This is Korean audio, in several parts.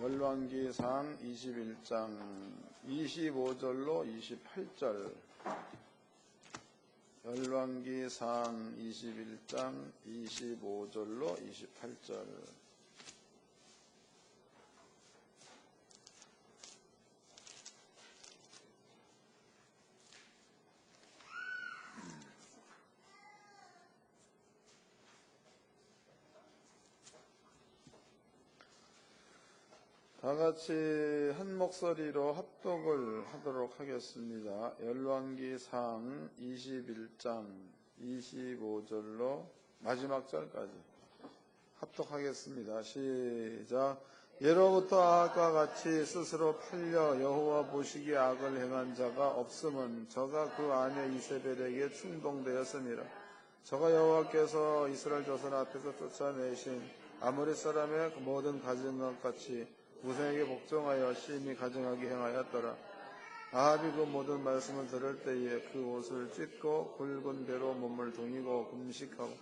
열왕기상 21장 25절로 28절. 열왕기상 21장 25절로 28절. 다 같이 한 목소리로 합독을 하도록 하겠습니다. 열왕기상 21장 25절로 마지막 절까지 합독하겠습니다. 시작. 예로부터 아합과 같이 스스로 팔려 여호와 보시기에 악을 행한 자가 없음은 저가 그 아내 이세벨에게 충동되었습니다. 저가 여호와께서 이스라엘 조상 앞에서 쫓아내신 아모리 사람의 모든 가진 것 같이 우상에게 복종하여 심히 가증하게 행하였더라. 아합이 그 모든 말씀을 들을 때에 그 옷을 찢고 굵은 배로 몸을 동이고 금식하고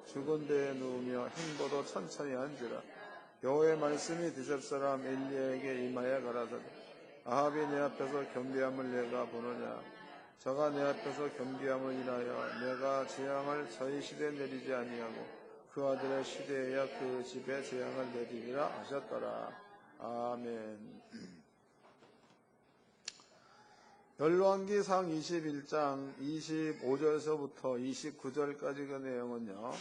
죽은 데에 누우며 행보도 천천히 한지라. 여호와의 말씀이 디셉 사람 엘리야에게 임하여 가라사대. 아합이 내 앞에서 겸비함을 내가 보느냐. 저가 내 앞에서 겸비함을 인하여 내가 재앙을 저희 시대에 내리지 아니하고 그 아들의 시대에야 그 집에 재앙을 내리리라 하셨더라. 아멘. 열왕기상 21장 25절에서부터 29절까지 그 내용은요,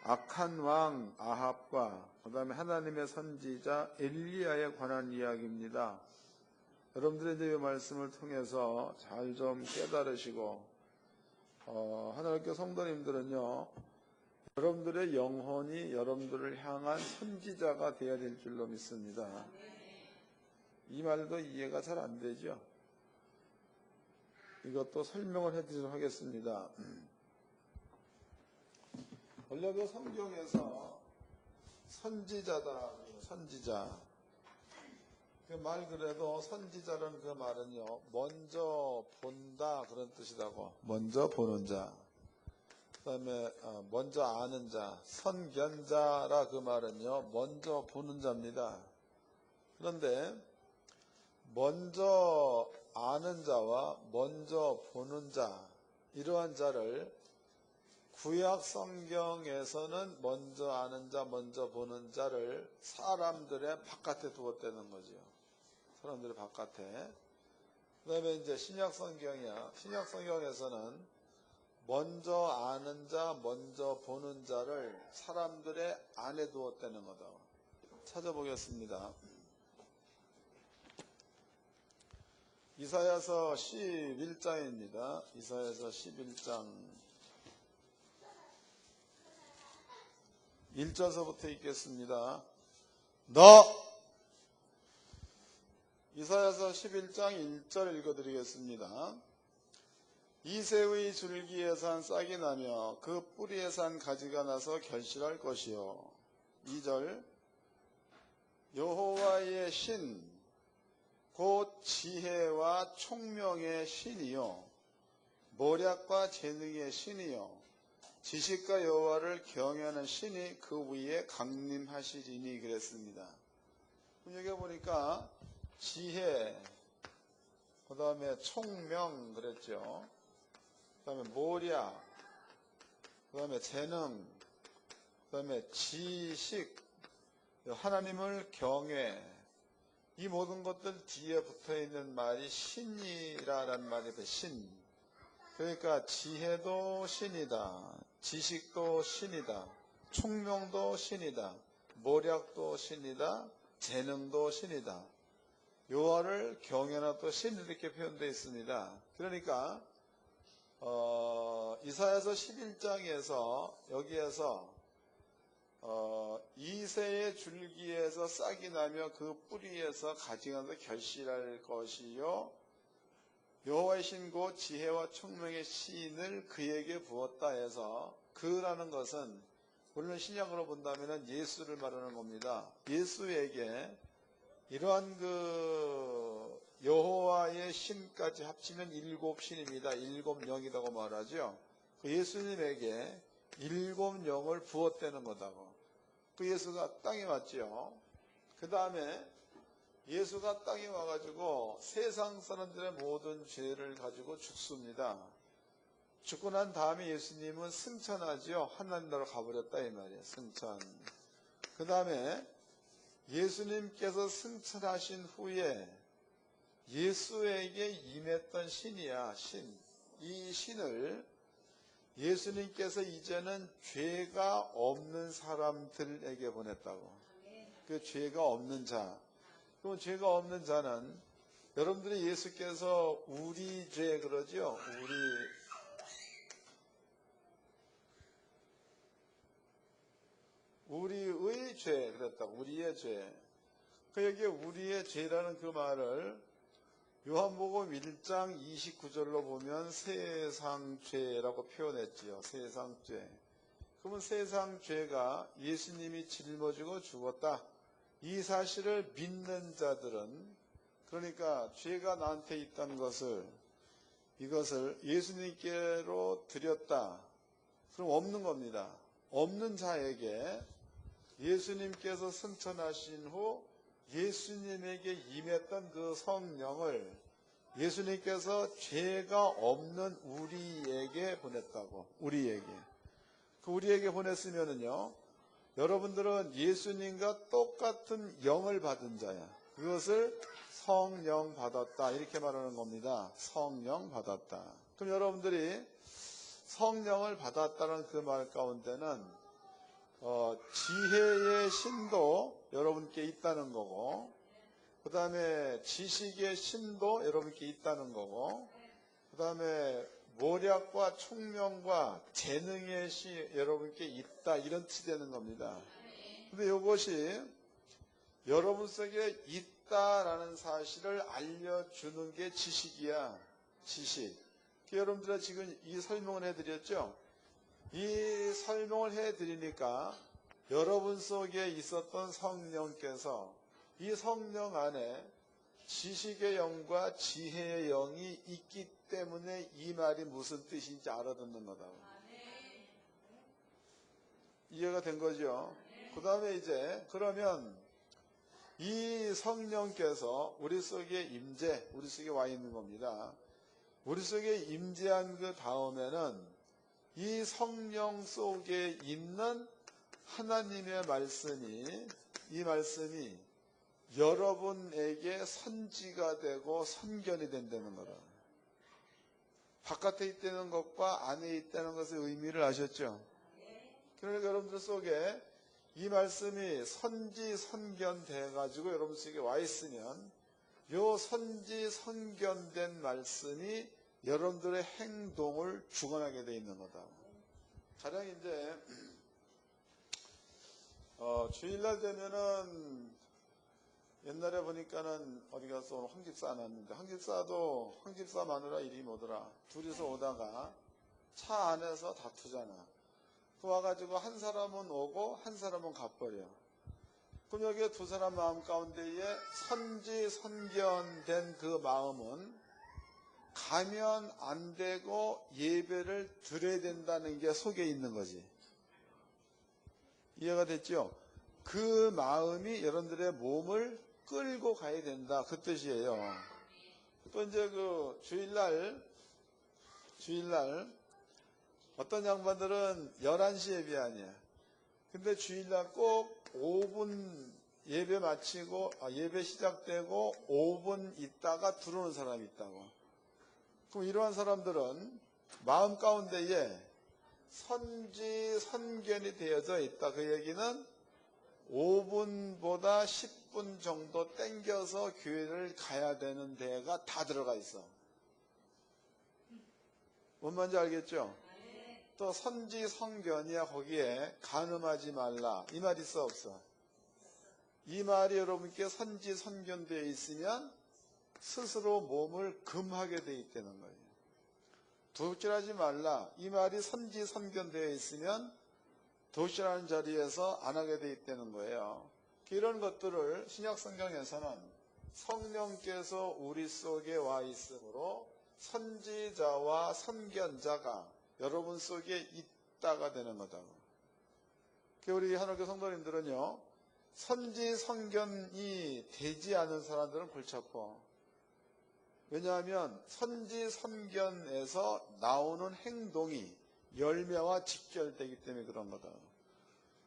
악한 왕 아합과 그 다음에 하나님의 선지자 엘리야에 관한 이야기입니다. 여러분들이 이제 이 말씀을 통해서 잘 좀 깨달으시고 하나님께 성도님들은요, 여러분들의 영혼이 여러분들을 향한 선지자가 되어야 될 줄로 믿습니다. 이 말도 이해가 잘 안 되죠? 이것도 설명을 해드리도록 하겠습니다. 원래 그 성경에서 선지자다, 선지자. 그 말 그래도 선지자라는 그 말은요, 먼저 본다 그런 뜻이라고. 먼저 보는 자. 그 다음에 먼저 아는 자, 선견자라 그 말은요, 먼저 보는 자입니다. 그런데 먼저 아는 자와 먼저 보는 자, 이러한 자를 구약 성경에서는 먼저 아는 자, 먼저 보는 자를 사람들의 바깥에 두었다는 거죠. 사람들의 바깥에. 그 다음에 이제 신약 성경이야. 신약 성경에서는 먼저 아는 자, 먼저 보는 자를 사람들의 안에 두었다는 거다. 찾아보겠습니다. 이사야서 11장입니다. 이사야서 11장 1절서부터 읽겠습니다. 이사야서 11장 1절 읽어드리겠습니다. 이새의 줄기에 산 싹이 나며 그 뿌리에 산 가지가 나서 결실할 것이요. 2절. 여호와의 신, 곧 지혜와 총명의 신이요, 모략과 재능의 신이요, 지식과 여호와를 경외하는 신이 그 위에 강림하시리니 그랬습니다. 여기 보니까 지혜, 그 다음에 총명 그랬죠. 그 다음에 모략, 그 다음에 재능, 그 다음에 지식, 하나님을 경외, 이 모든 것들 뒤에 붙어있는 말이 신이라는 말이에요. 신. 그러니까 지혜도 신이다, 지식도 신이다, 총명도 신이다, 모략도 신이다, 재능도 신이다. 여호와를 경외하는 또 신, 이렇게 표현되어 있습니다. 그러니까 이사야서 11장에서 여기에서 이새의 줄기에서 싹이 나며 그 뿌리에서 가지가 나서 결실할 것이요, 여호와의 신 곧 지혜와 총명의 신을 그에게 부었다 해서, 그라는 것은 물론 신약으로 본다면 예수를 말하는 겁니다. 예수에게 이러한 그 여호와의 신까지 합치면 7신입니다. 7영이라고 말하죠. 그 예수님에게 7영을 부었다는 거다고. 그 예수가 땅에 왔죠. 그 다음에 예수가 땅에 와가지고 세상 사람들의 모든 죄를 가지고 죽습니다. 죽고 난 다음에 예수님은 승천하지요. 하나님 나라로 가버렸다 이 말이에요. 승천. 그 다음에 예수님께서 승천하신 후에 예수에게 임했던 신이야. 신. 이 신을 예수님께서 이제는 죄가 없는 사람들에게 보냈다고. 그 죄가 없는 자. 그럼 죄가 없는 자는 여러분들이 예수께서 우리 죄 그러죠? 우리의 죄 그랬다고. 우리의 죄. 그 여기에 우리의 죄라는 그 말을 요한복음 1장 29절로 보면 세상죄라고 표현했지요. 세상죄. 그러면 세상죄가 예수님이 짊어지고 죽었다. 이 사실을 믿는 자들은, 그러니까 죄가 나한테 있다는 이것을 예수님께로 드렸다. 그럼 없는 겁니다. 없는 자에게 예수님께서 승천하신 후 예수님에게 임했던 그 성령을 예수님께서 죄가 없는 우리에게 보냈다고. 우리에게 보냈으면은요, 여러분들은 예수님과 똑같은 영을 받은 자야. 그것을 성령 받았다. 이렇게 말하는 겁니다. 성령 받았다. 그럼 여러분들이 성령을 받았다는 그 말 가운데는 지혜의 신도 여러분께 있다는 거고, 그 다음에 지식의 신도 여러분께 있다는 거고, 그 다음에 모략과 총명과 재능의 시 여러분께 있다. 이런 뜻이 되는 겁니다. 근데 이것이 여러분 속에 있다라는 사실을 알려주는 게 지식이야. 지식. 여러분들 지금 이 설명을 해드렸죠? 이 설명을 해드리니까 여러분 속에 있었던 성령께서 이 성령 안에 지식의 영과 지혜의 영이 있기 때문에 이 말이 무슨 뜻인지 알아듣는 거다. 이해가 된 거죠? 그 다음에 이제 그러면 이 성령께서 우리 속에 우리 속에 와 있는 겁니다. 우리 속에 임재한 그 다음에는 이 성령 속에 있는 하나님의 이 말씀이 여러분에게 선지가 되고 선견이 된다는 거다. 바깥에 있다는 것과 안에 있다는 것의 의미를 아셨죠? 그러니까 여러분들 속에 이 말씀이 선지 선견돼 가지고 여러분 속에 와 있으면 요 선지 선견된 말씀이 여러분들의 행동을 주관하게 돼 있는 거다. 가령 이제 주일날 되면은 옛날에 보니까는 어디 가서 오늘 황집사 안 왔는데 황집사 마누라 이리 오더라. 둘이서 오다가 차 안에서 다투잖아. 그 와가지고 한 사람은 오고 한 사람은 가버려. 그럼 여기에 두 사람 마음 가운데에 선지 선견된 그 마음은 가면 안 되고 예배를 드려야 된다는 게 속에 있는 거지. 이해가 됐죠? 그 마음이 여러분들의 몸을 끌고 가야 된다. 그 뜻이에요. 또 이제 그 주일날 어떤 양반들은 11시 예배 아니야. 근데 주일날 꼭 5분 예배 마치고 예배 시작되고 5분 있다가 들어오는 사람이 있다고. 그럼 이러한 사람들은 마음 가운데에 선지 선견이 되어져 있다. 그 얘기는 5분보다 10분 정도 땡겨서 교회를 가야 되는 데가 다 들어가 있어. 뭔 말인지 알겠죠? 또 선지 선견이야. 거기에 간음하지 말라 이 말 있어 없어? 이 말이 여러분께 선지 선견되어 있으면 스스로 몸을 금하게 돼 있다는 거예요. 도둑질하지 말라 이 말이 선지 선견되어 있으면 도둑질하는 자리에서 안 하게 돼 있다는 거예요. 이런 것들을 신약 성경에서는 성령께서 우리 속에 와 있으므로 선지자와 선견자가 여러분 속에 있다가 되는 거다. 우리 하늘교 성도님들은요, 선지 선견이 되지 않은 사람들은 골치 아파. 왜냐하면 선지 선견에서 나오는 행동이 열매와 직결되기 때문에 그런 거다.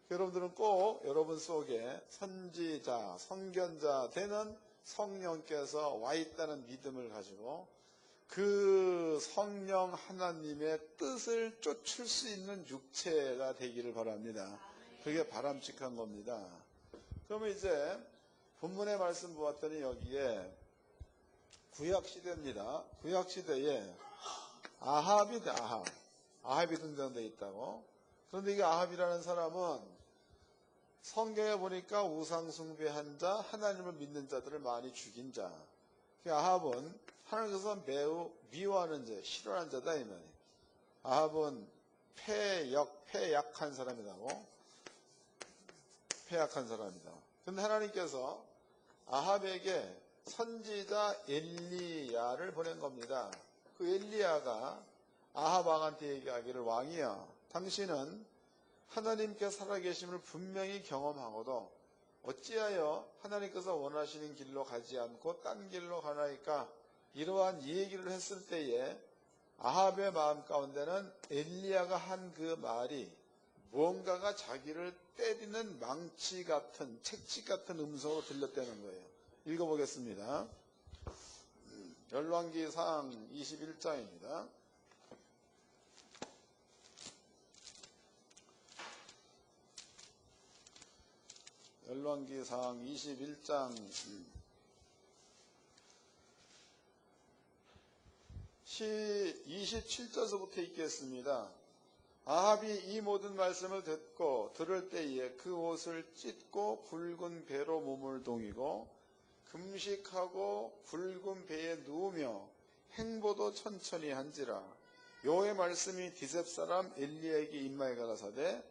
여러분들은 꼭 여러분 속에 선지자, 선견자 되는 성령께서 와 있다는 믿음을 가지고 그 성령 하나님의 뜻을 쫓을 수 있는 육체가 되기를 바랍니다. 그게 바람직한 겁니다. 그러면 이제 본문의 말씀 보았더니 여기에 구약시대입니다. 구약시대에 아합이 등장되어 있다고. 그런데 이게 아합이라는 사람은 성경에 보니까 우상 숭배한 자, 하나님을 믿는 자들을 많이 죽인 자. 아합은 하나님께서 매우 미워하는 자, 싫어하는 자다 이 말이에요. 아합은 패약한 사람이라고. 패약한 사람이다. 그런데 하나님께서 아합에게 선지자 엘리야를 보낸 겁니다. 그 엘리야가 아합 왕한테 얘기하기를, 왕이야, 당신은 하나님께 살아계심을 분명히 경험하고도 어찌하여 하나님께서 원하시는 길로 가지 않고 딴 길로 가나이까? 이러한 얘기를 했을 때에 아합의 마음 가운데는 엘리야가 한 그 말이 무언가가 자기를 때리는 망치 같은, 책찍 같은 음성으로 들렸다는 거예요. 읽어보겠습니다. 열왕기상 21장입니다. 열왕기상 21장 27절서부터 읽겠습니다. 아합이 이 모든 말씀을 듣고 들을 때에 그 옷을 찢고 굵은 배로 몸을 동이고 금식하고 굵은 배에 누우며 행보도 천천히 한지라. 여호와의 말씀이 디셉 사람 엘리야에게 임하여 가라사대,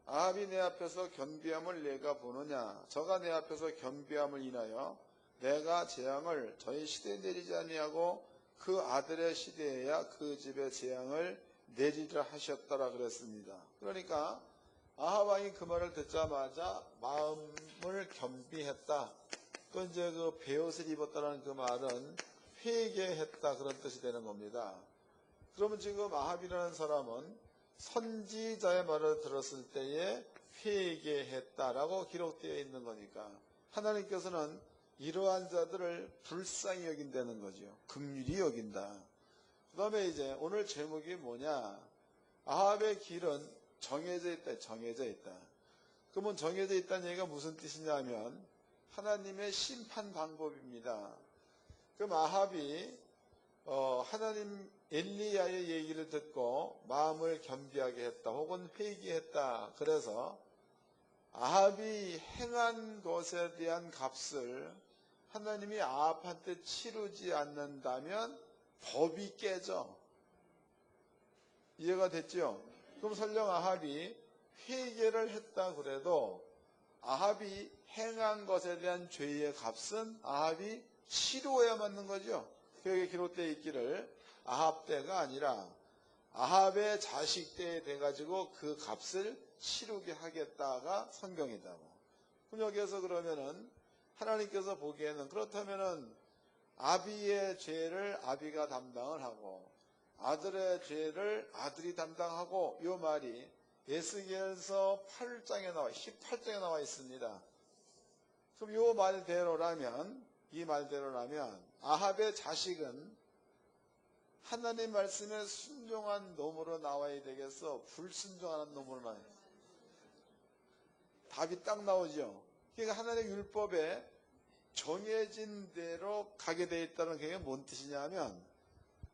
아합이 내 앞에서 겸비함을 내가 보느냐? 저가 내 앞에서 겸비함을 인하여 내가 재앙을 저희 시대에 내리지 아니하고 그 아들의 시대에야 그 집에 재앙을 내리라 하셨더라 그랬습니다. 그러니까 아합 왕이 그 말을 듣자마자 마음을 겸비했다. 또 이제 그 베옷을 입었다는 그 말은 회개했다, 그런 뜻이 되는 겁니다. 그러면 지금 아합이라는 사람은 선지자의 말을 들었을 때에 회개했다라고 기록되어 있는 거니까 하나님께서는 이러한 자들을 불쌍히 여긴다는 거죠. 긍휼히 여긴다. 그 다음에 이제 오늘 제목이 뭐냐? 아합의 길은 정해져 있다. 정해져 있다. 그러면 정해져 있다는 얘기가 무슨 뜻이냐면 하나님의 심판 방법입니다. 그럼 아합이 하나님 엘리야의 얘기를 듣고 마음을 겸비하게 했다, 혹은 회개했다. 그래서 아합이 행한 것에 대한 값을 하나님이 아합한테 치르지 않는다면 법이 깨져. 이해가 됐죠? 그럼 설령 아합이 회개를 했다 그래도 아합이 행한 것에 대한 죄의 값은 아합이 치루어야 맞는 거죠. 여기 기록되어 있기를 아합 때가 아니라 아합의 자식 때에 돼가지고 그 값을 치르게 하겠다가 성경이다고. 그럼 여기에서 그러면은 하나님께서 보기에는 그렇다면은 아비의 죄를 아비가 담당을 하고 아들의 죄를 아들이 담당하고, 이 말이 에스겔서 8장에 나와 18장에 나와 있습니다. 그럼 이 말대로라면 아합의 자식은 하나님 말씀에 순종한 놈으로 나와야 되겠어? 불순종하는 놈으로 나와야 되겠어? 답이 딱 나오죠. 그러니까 하나님의 율법에 정해진 대로 가게 되어 있다는 게 뭔 뜻이냐면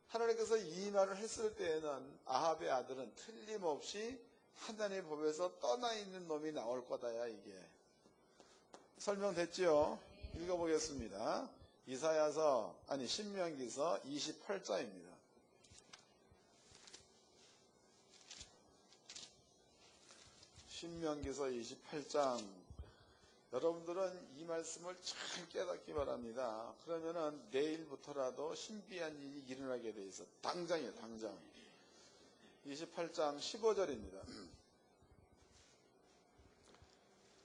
하나님께서 이 말을 했을 때에는 아합의 아들은 틀림없이 하나님의 법에서 떠나 있는 놈이 나올 거다야. 이게 설명됐죠? 읽어보겠습니다. 신명기서 28장입니다. 신명기서 28장. 여러분들은 이 말씀을 잘 깨닫기 바랍니다. 그러면은 내일부터라도 신비한 일이 일어나게 돼 있어. 당장이에요, 당장. 28장 15절입니다.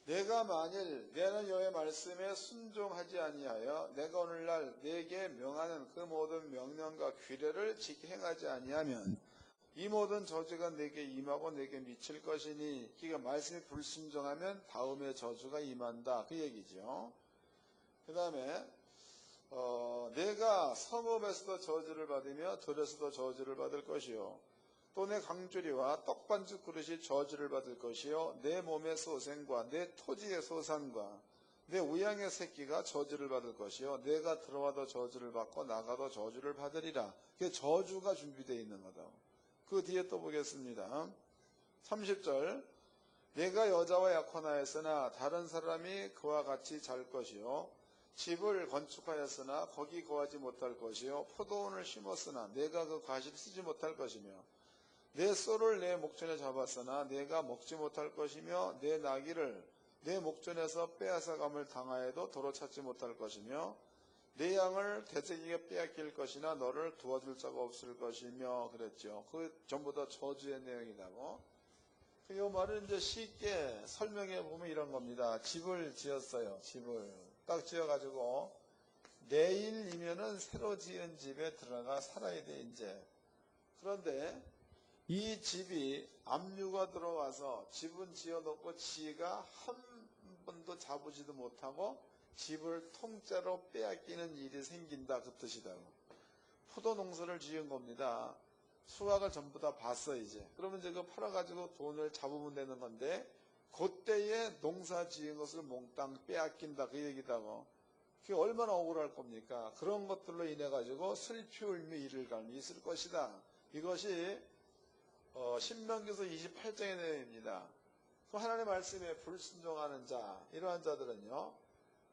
내가 만일 내는 여호와의 말씀에 순종하지 아니하여 내가 오늘날 내게 명하는 그 모든 명령과 규례를 지키 행하지 아니하면 이 모든 저주가 내게 임하고 내게 미칠 것이니, 그러니까 말씀에 불순종하면 다음에 저주가 임한다, 그 얘기죠. 그 다음에 내가 성읍에서도 저주를 받으며 들에서도 저주를 받을 것이요 또 내 강주리와 떡반죽 그릇이 저주를 받을 것이요 내 몸의 소생과 내 토지의 소산과 내 우양의 새끼가 저주를 받을 것이요 내가 들어와도 저주를 받고 나가도 저주를 받으리라. 그게 저주가 준비되어 있는 거다. 그 뒤에 또 보겠습니다. 30절 내가 여자와 약혼하였으나 다른 사람이 그와 같이 잘 것이요 집을 건축하였으나 거기 거하지 못할 것이요 포도원을 심었으나 내가 그 과실을 쓰지 못할 것이며 내 소를 내 목전에 잡았으나 내가 먹지 못할 것이며 내 나귀를 내 목전에서 빼앗아감을 당하여도 도로 찾지 못할 것이며 내 양을 대적에게 빼앗길 것이나 너를 도와줄 자가 없을 것이며 그랬죠. 그 전부 다 저주의 내용이라고. 이 말을 이제 쉽게 설명해 보면 이런 겁니다. 집을 지었어요. 집을 딱 지어가지고 내일이면은 새로 지은 집에 들어가 살아야 돼 이제. 그런데 이 집이 압류가 들어와서 집은 지어놓고 지가 한 번도 잡으지도 못하고 집을 통째로 빼앗기는 일이 생긴다, 그 뜻이다고. 포도 농사를 지은 겁니다. 수확을 전부 다 봤어 이제. 그러면 이제 그 팔아가지고 돈을 잡으면 되는 건데 그때에 농사 지은 것을 몽땅 빼앗긴다, 그 얘기다고. 그게 얼마나 억울할 겁니까? 그런 것들로 인해 가지고 슬피 울며 이를 갈미 있을 것이다. 이것이 신명기서 28장의 내용입니다. 그 하나님의 말씀에 불순종하는 자, 이러한 자들은요,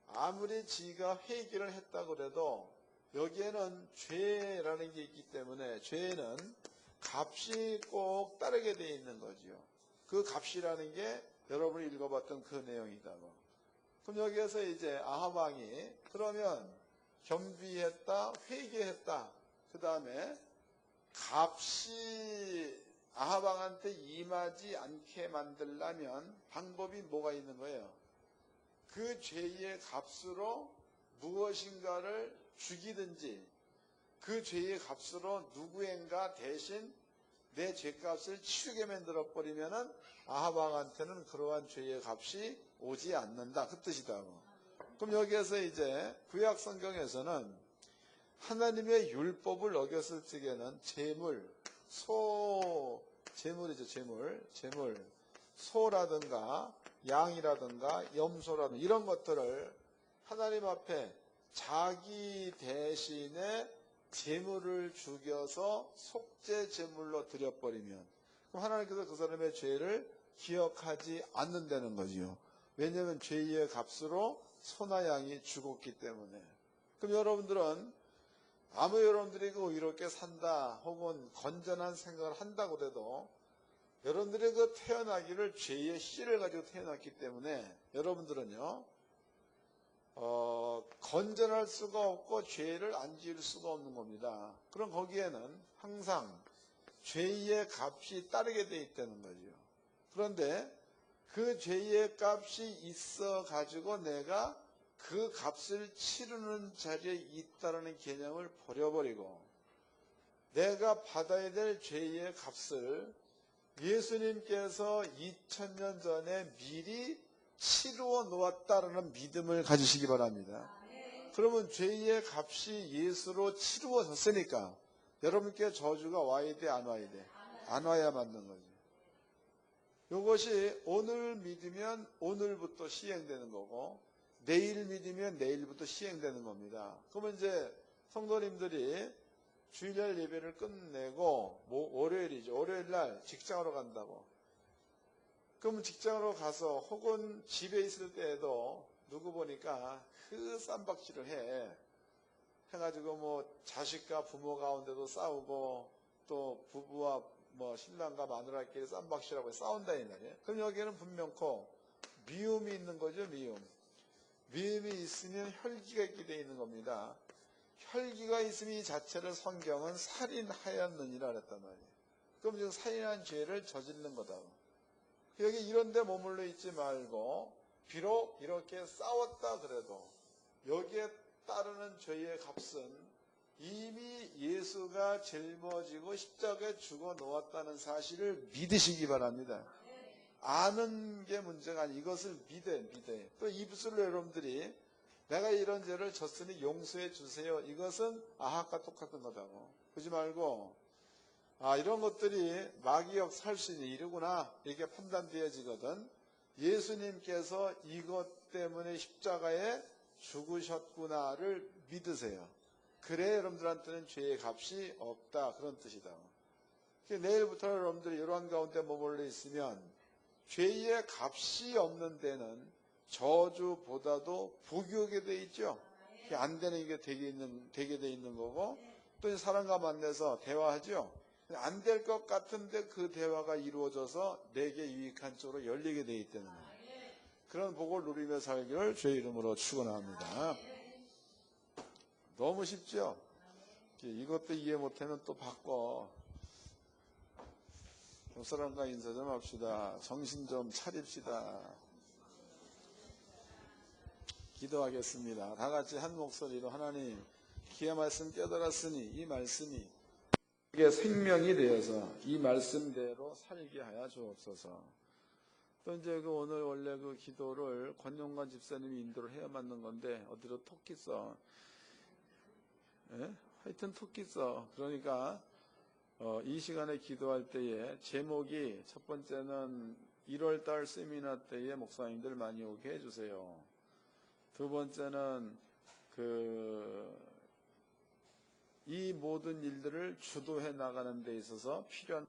아무리 지가 회개를 했다고 그래도 여기에는 죄라는 게 있기 때문에 죄는 값이 꼭 따르게 되어 있는 거지요. 그 값이라는 게 여러분이 읽어봤던 그 내용이다고. 그럼 여기에서 이제 아합 왕이 그러면 겸비했다, 회개했다, 그 다음에 값이 아합 왕한테 임하지 않게 만들려면 방법이 뭐가 있는 거예요? 그 죄의 값으로 무엇인가를 죽이든지 그 죄의 값으로 누구인가 대신 내 죄값을 치우게 만들어버리면은 아합 왕한테는 그러한 죄의 값이 오지 않는다, 그 뜻이다고. 그럼 여기에서 이제 구약 성경에서는 하나님의 율법을 어겼을 적에는 재물이죠, 재물. 소라든가 양이라든가 염소라든가 이런 것들을 하나님 앞에 자기 대신에 재물을 죽여서 속죄 제물로 드려버리면 그럼 하나님께서 그 사람의 죄를 기억하지 않는다는 거지요. 왜냐하면 죄의 값으로 소나 양이 죽었기 때문에. 그럼 여러분들은 아무 여러분들이 그 의롭게 산다 혹은 건전한 생각을 한다고 해도 여러분들이 그 태어나기를 죄의 씨를 가지고 태어났기 때문에 여러분들은요 건전할 수가 없고 죄를 안 지을 수가 없는 겁니다. 그럼 거기에는 항상 죄의 값이 따르게 돼 있다는 거죠. 그런데 그 죄의 값이 있어 가지고 내가 그 값을 치르는 자리에 있다는 개념을 버려버리고 내가 받아야 될 죄의 값을 예수님께서 2000년 전에 미리 치루어 놓았다라는 믿음을 가지시기 바랍니다. 그러면 죄의 값이 예수로 치루어졌으니까 여러분께 저주가 와야 돼, 안 와야 돼? 안 와야 맞는 거죠. 이것이 오늘 믿으면 오늘부터 시행되는 거고 내일 믿으면 내일부터 시행되는 겁니다. 그러면 이제 성도님들이 주일날 예배를 끝내고 월요일이죠. 월요일 날 직장으로 간다고. 그럼 직장으로 가서 혹은 집에 있을 때에도 누구 보니까 그 쌈박질을 해가지고 뭐 자식과 부모 가운데도 싸우고 또 부부와 뭐 신랑과 마누라끼리 쌈박질하고 싸운다 이 말이에요. 그럼 여기에는 분명코 미움이 있는 거죠. 미움이 있으면 혈기가 있게 되어 있는 겁니다. 혈기가 있으면 이 자체를 성경은 살인하였느니라 그랬단 말이에요. 그럼 지금 살인한 죄를 저지른 거다. 여기 이런 데 머물러 있지 말고 비록 이렇게 싸웠다 그래도 여기에 따르는 죄의 값은 이미 예수가 짊어지고 십자가에 죽어 놓았다는 사실을 믿으시기 바랍니다. 아는 게 문제가 아니 이것을 믿어요. 또 입술로 여러분들이 내가 이런 죄를 졌으니 용서해 주세요. 이것은 아합과 똑같은 거다고. 그러지 말고 이런 것들이 마귀역 살 수 있는 일이구나 이렇게 판단되어지거든. 예수님께서 이것 때문에 십자가에 죽으셨구나를 믿으세요. 그래 여러분들한테는 죄의 값이 없다 그런 뜻이다. 내일부터 여러분들이 이러한 가운데 머물러 있으면 죄의 값이 없는 데는 저주보다도 복이 돼 있죠. 안 되는 게 되게 돼 있는 거고 또 사람과 만나서 대화하죠. 안 될 것 같은데 그 대화가 이루어져서 내게 유익한 쪽으로 열리게 돼 있다는 거예요. 그런 복을 누리며 살기를 주의 이름으로 축원합니다. 너무 쉽죠? 이것도 이해 못하면 또 바꿔. 옆사람과 인사 좀 합시다. 정신 좀 차립시다. 기도하겠습니다. 다 같이 한 목소리로 하나님 기의 말씀 깨달았으니 이 말씀이 우리에게 생명이 되어서 이 말씀대로 살게 하여 주옵소서. 또 이제 오늘 원래 그 기도를 권용관 집사님이 인도를 해야 맞는 건데 어디로 토끼 써. 하여튼 토끼 써. 그러니까 이 시간에 기도할 때에 제목이 첫 번째는 1월달 세미나 때에 목사님들 많이 오게 해주세요. 두 번째는 이 모든 일들을 주도해 나가는 데 있어서 필요한